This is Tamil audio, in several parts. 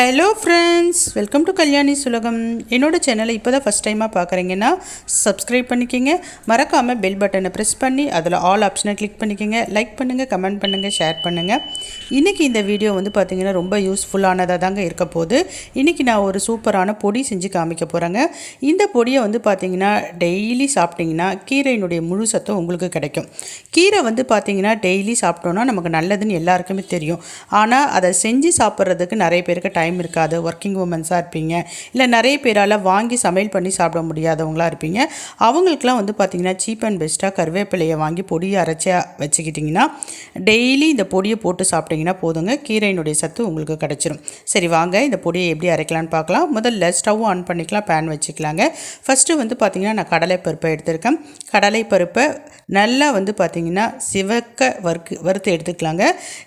Hello friends, welcome to Kalyani சுலகம். என்னோடய சேனலை இப்போ தான் ஃபஸ்ட் டைமாக பார்க்குறீங்கன்னா சப்ஸ்கிரைப் பண்ணிக்கோங்க. மறக்காமல் பெல் பட்டனை ப்ரெஸ் பண்ணி அதில் ஆல் ஆப்ஷனை கிளிக் பண்ணிக்கோங்க. லைக் பண்ணுங்கள், கமெண்ட் பண்ணுங்கள், ஷேர் பண்ணுங்கள். இன்றைக்கி இந்த வீடியோ பார்த்திங்கன்னா ரொம்ப யூஸ்ஃபுல்லானதாக தாங்க இருக்க போகுது. இன்றைக்கி நான் ஒரு சூப்பரான பொடி செஞ்சு காமிக்க போகிறேங்க. இந்த பொடியை பார்த்திங்கன்னா டெய்லி சாப்பிட்டிங்கன்னா கீரையினுடைய முழு சத்தும் உங்களுக்கு கிடைக்கும். கீரை பார்த்திங்கன்னா டெய்லி சாப்பிட்டோன்னா நமக்கு நல்லதுன்னு எல்லாருக்குமே தெரியும். ஆனால் அதை செஞ்சு சாப்பிட்றதுக்கு நிறைய பேருக்கு டைம் இருக்காது. ஒர்க்கிங் உமன்ஸாக இருப்பீங்க, இல்லை நிறைய பேரால் வாங்கி சமையல் பண்ணி சாப்பிட முடியாதவங்களாக இருப்பீங்க. அவங்களுக்குலாம் பார்த்திங்கன்னா சீப் அண்ட் பெஸ்ட்டாக கருவேப்பிலையை வாங்கி பொடியை அரைச்சி வச்சுக்கிட்டிங்கன்னா டெய்லி இந்த பொடியை போட்டு சாப்பிட்டிங்கன்னா போதுங்க, கீரையினுடைய சத்து உங்களுக்கு கிடச்சிரும். சரி வாங்க இந்த பொடியை எப்படி அரைக்கலான்னு பார்க்கலாம். முதல்ல ஸ்டவ் ஆன் பண்ணிக்கலாம், பேன் வச்சுக்கலாங்க. ஃபஸ்ட்டு பார்த்திங்கன்னா நான் கடலைப்பருப்பை எடுத்திருக்கேன். கடலைப்பருப்பை நல்லா பார்த்திங்கன்னா சிவக்க வறுத்து எடுத்துக்கலாங்க.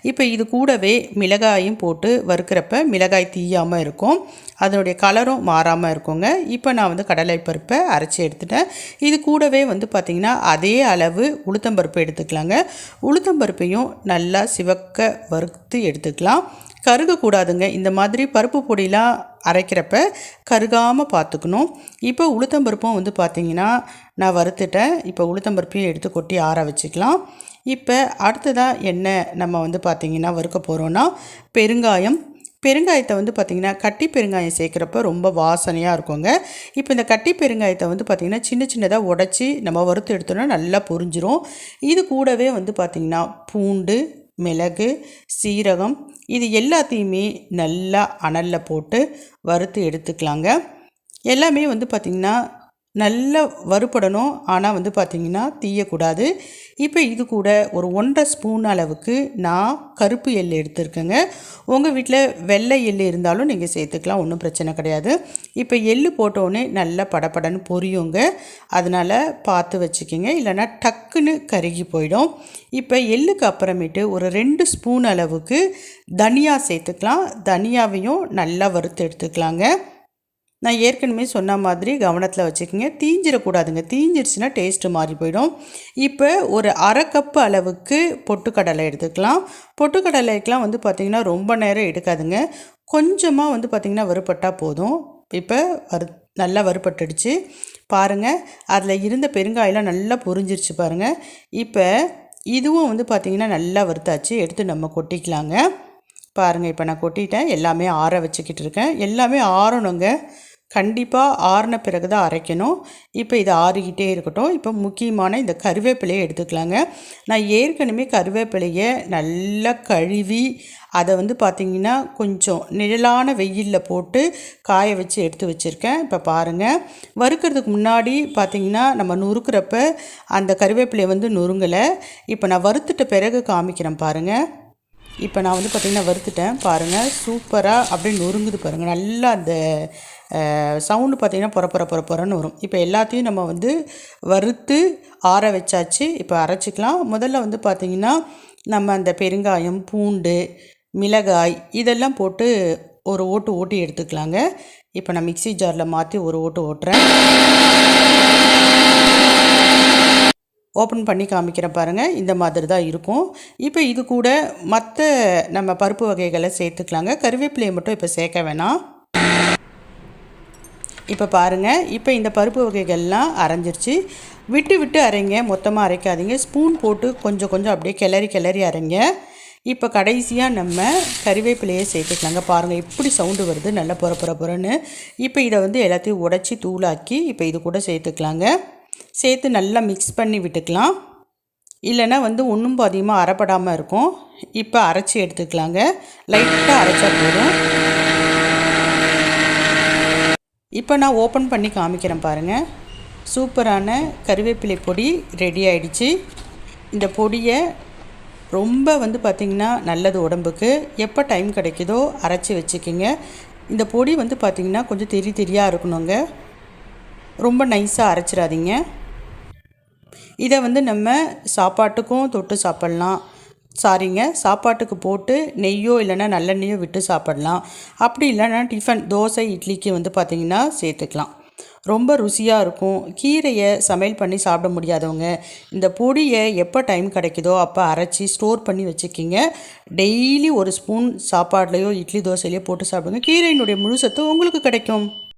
இப்போ இது கூடவே மிளகாயும் போட்டு வறுக்கிறப்ப மிளகாய் தீயாமல் இருக்கும், அதனுடைய கலரும் மாறாமல் இருக்குங்க. இப்போ நான் கடலைப்பருப்பை அரைச்சி எடுத்துட்டேன். இது கூடவே பார்த்திங்கன்னா அதே அளவு உளுத்தம்பருப்பு எடுத்துக்கலாங்க. உளுத்தம்பருப்பையும் நல்லா சிவக்க வறுத்து எடுத்துக்கலாம். கருகக்கூடாதுங்க. இந்த மாதிரி பருப்பு பொடியெலாம் அரைக்கிறப்ப கருகாமல் பார்த்துக்கணும். இப்போ உளுத்தம்பருப்பும் பார்த்திங்கன்னா நான் வறுத்துட்டேன். இப்போ உளுத்தம்பருப்பையும் எடுத்து கொட்டி ஆற வச்சுக்கலாம். இப்போ அடுத்ததாக என்ன நம்ம பார்த்திங்கன்னா வறுக்க போகிறோன்னா பெருங்காயத்தை பார்த்திங்கன்னா கட்டி பெருங்காயம் சேர்க்குறப்ப ரொம்ப வாசனையாக இருக்குங்க. இப்போ இந்த கட்டி பெருங்காயத்தை பார்த்திங்கன்னா சின்ன சின்னதாக உடச்சி நம்ம வறுத்து எடுத்தோன்னா நல்லா பொரிஞ்சிரும். இது கூடவே பார்த்திங்கன்னா பூண்டு, மிளகு, சீரகம் இது எல்லாத்தையுமே நல்லா அனலில் போட்டு வறுத்து எடுத்துக்கலாங்க. எல்லாமே பார்த்திங்கன்னா நல்லா வறுபடணும், ஆனால் பார்த்திங்கன்னா தீயக்கூடாது. இப்போ இது கூட ஒரு 1.5 ஸ்பூன் அளவுக்கு நான் கருப்பு எள்ளு எடுத்துருக்கேங்க. உங்கள் வீட்டில் வெள்ளை எள்ளு இருந்தாலும் நீங்கள் சேர்த்துக்கலாம், ஒன்றும் பிரச்சனை கிடையாது. இப்போ எள்ளு போட்டோடனே நல்லா படப்படன்னு பொரியுங்க, அதனால் பார்த்து வச்சுக்கிங்க, இல்லைன்னா டக்குன்னு கருகி போயிடும். இப்போ எள்ளுக்கு அப்புறமேட்டு ஒரு 2 ஸ்பூன் அளவுக்கு தனியா சேர்த்துக்கலாம். தனியாவையும் நல்லா வறுத்து எடுத்துக்கலாங்க. நான் ஏற்கனவே சொன்ன மாதிரி கவனத்தில் வச்சுக்கோங்க, தீஞ்சிடக்கூடாதுங்க. தீஞ்சிருச்சுன்னா டேஸ்ட்டு மாறி போயிடும். இப்போ ஒரு 1/2 கப்பு அளவுக்கு பொட்டுக்கடலை எடுத்துக்கலாம். பொட்டுக்கடலைக்கெலாம் பார்த்திங்கன்னா ரொம்ப நேரம் எடுக்காதுங்க, கொஞ்சமாக பார்த்திங்கன்னா வறுபட்டால் போதும். இப்போ நல்லா வறுபட்டுடுச்சு பாருங்கள். அதில் இருந்த பெருங்காயெல்லாம் நல்லா பொரிஞ்சிருச்சு பாருங்கள். இப்போ இதுவும் பார்த்திங்கன்னா நல்லா வறுத்தாச்சு, எடுத்து நம்ம கொட்டிக்கலாங்க. பாருங்கள், இப்போ நான் கொட்டிட்டேன். எல்லாமே ஆற வச்சுக்கிட்டு இருக்கேன். எல்லாமே ஆறணுங்க, கண்டிப்பாக ஆறின பிறகு தான் அரைக்கணும். இப்போ இது ஆறிக்கிட்டே இருக்கட்டும். இப்போ முக்கியமான இந்த கருவேப்பிலையை எடுத்துக்கலாங்க. நான் ஏற்கனவே கருவேப்பிலையை நல்லா கழுவி அதை பார்த்திங்கன்னா கொஞ்சம் நிழலான வெயிலில் போட்டு காய வச்சு எடுத்து வச்சுருக்கேன். இப்போ பாருங்கள், வறுக்கிறதுக்கு முன்னாடி பார்த்திங்கன்னா நம்ம நுறுக்கிறப்ப அந்த கருவேப்பிலையை நுறுங்கலை. இப்போ நான் வறுத்துட்ட பிறகு காமிக்கிறேன் பாருங்கள். இப்போ நான் பார்த்திங்கன்னா வறுத்துட்டேன் பாருங்கள், சூப்பராக அப்படியே நொறுங்குது பாருங்கள். நல்லா அந்த சவுண்டு பார்த்திங்கன்னா பொறன்னு வரும். இப்போ எல்லாத்தையும் நம்ம வறுத்து ஆற வச்சாச்சு. இப்போ அரைச்சிக்கலாம். முதல்ல பார்த்திங்கன்னா நம்ம அந்த பெருங்காயம், பூண்டு, மிளகாய் இதெல்லாம் போட்டு ஒரு ஓட்டி எடுத்துக்கலாங்க. இப்போ நான் மிக்ஸி ஜாரில் மாற்றி ஒரு ஓட்டுறேன். ஓப்பன் பண்ணி காமிக்கிறேன் பாருங்கள், இந்த மாதிரி தான் இருக்கும். இப்போ இது கூட மற்ற நம்ம பருப்பு வகைகளை சேர்த்துக்கலாங்க. கருவேப்பிலையை மட்டும் இப்போ சேர்க்க வேணாம். இப்போ பாருங்கள், இப்போ இந்த பருப்பு வகைகள்லாம் அரைஞ்சிருச்சு. விட்டு அரைங்க, மொத்தமாக அரைக்காதீங்க. ஸ்பூன் போட்டு கொஞ்சம் அப்படியே கிளறி அரைங்க. இப்போ கடைசியாக நம்ம கருவேப்பிலையை சேர்த்துக்கலாங்க. பாருங்கள் எப்படி சவுண்டு வருது, நல்லா பொறன்னு. இப்போ இதை எல்லாத்தையும் உடச்சி தூளாக்கி இப்போ இது கூட சேர்த்துக்கலாங்க. சேர்த்து நல்லா மிக்ஸ் பண்ணி விட்டுக்கலாம், இல்லைன்னா ஒன்றும் அதிகமாக அரைப்படாமல் இருக்கும். இப்போ அரைச்சி எடுத்துக்கலாங்க. லைட்டாக அரைச்சா போதும். இப்போ நான் ஓப்பன் பண்ணி காமிக்கிறேன் பாருங்கள். சூப்பரான கருவேப்பிலை பொடி ரெடி ஆகிடுச்சு. இந்த பொடியை ரொம்ப பார்த்திங்கன்னா நல்லது உடம்புக்கு. எப்போ டைம் கிடைக்குதோ அரைச்சி வச்சுக்கிங்க. இந்த பொடி பார்த்திங்கன்னா கொஞ்சம் தெரியாக இருக்கணுங்க, ரொம்ப நைஸாக அரைச்சிடாதீங்க. இதை நம்ம சாப்பாட்டுக்கும் தொட்டு சாப்பிட்லாம். சாப்பாட்டுக்கு போட்டு நெய்யோ இல்லைன்னா நல்லெண்ணெய்யோ விட்டு சாப்பிட்லாம். அப்படி இல்லைன்னா டிஃபன், தோசை, இட்லிக்கு பார்த்திங்கன்னா சேர்த்துக்கலாம். ரொம்ப ருசியாக இருக்கும். கீரையை சமையல் பண்ணி சாப்பிட முடியாதவங்க இந்த பொடியை எப்போ டைம் கிடைக்குதோ அப்போ அரைச்சி ஸ்டோர் பண்ணி வச்சுக்கிங்க. டெய்லி ஒரு ஸ்பூன் சாப்பாட்லேயோ இட்லி தோசையிலையோ போட்டு சாப்பிடுங்க. கீரையினுடைய முழு சத்து உங்களுக்கு கிடைக்கும்.